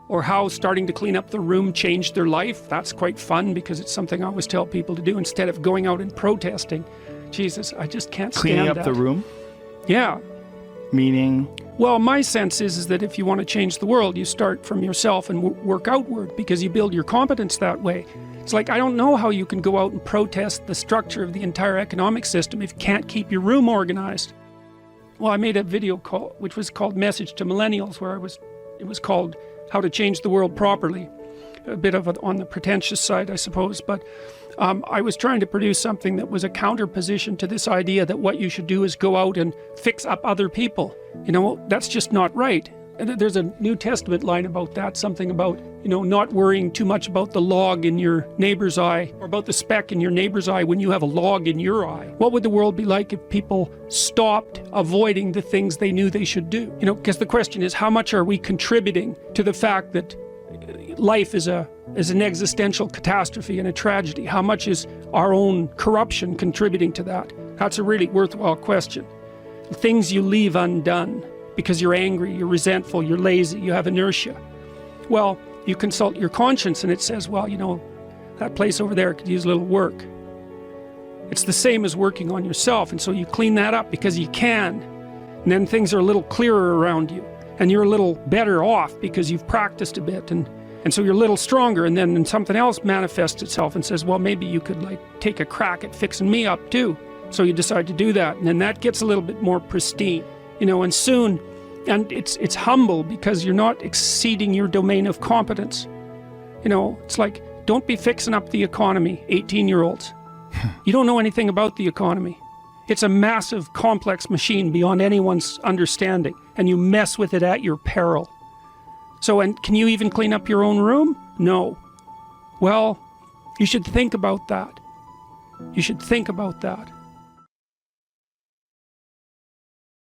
or how starting to clean up the room changed their life. That's quite fun because it's something I always tell people to do instead of going out and protesting. Jesus, I just can't stand Cleaning up that. the room? Yeah. Meaning? Well, my sense is that if you want to change the world, you start from yourself and work outward, because you build your competence that way. It's like, I don't know how you can go out and protest the structure of the entire economic system if you can't keep your room organized. Well, I made a video call, which was called Message to Millennials, where it was called How to Change the World Properly. A bit of on the pretentious side, I suppose, but I was trying to produce something that was a counterposition to this idea that what you should do is go out and fix up other people. You know, that's just not right. And there's a New Testament line about that, something about, you know, not worrying too much about the log in your neighbor's eye, or about the speck in your neighbor's eye when you have a log in your eye. What would the world be like if people stopped avoiding the things they knew they should do? You know, because the question is, how much are we contributing to the fact that life is an existential catastrophe and a tragedy? How much is our own corruption contributing to that? That's a really worthwhile question. The things you leave undone because you're angry, you're resentful, you're lazy, you have inertia. Well, you consult your conscience and it says, well, you know, that place over there could use a little work. It's the same as working on yourself, and so you clean that up because you can. And then things are a little clearer around you, and you're a little better off because you've practiced a bit, and so you're a little stronger, and then something else manifests itself and says, well, maybe you could like take a crack at fixing me up too. So you decide to do that, and then that gets a little bit more pristine, you know, and soon, and it's humble because you're not exceeding your domain of competence. You know, it's like, don't be fixing up the economy, 18-year-olds. You don't know anything about the economy. It's a massive, complex machine beyond anyone's understanding, and you mess with it at your peril. So, and can you even clean up your own room? No. Well, you should think about that. You should think about that.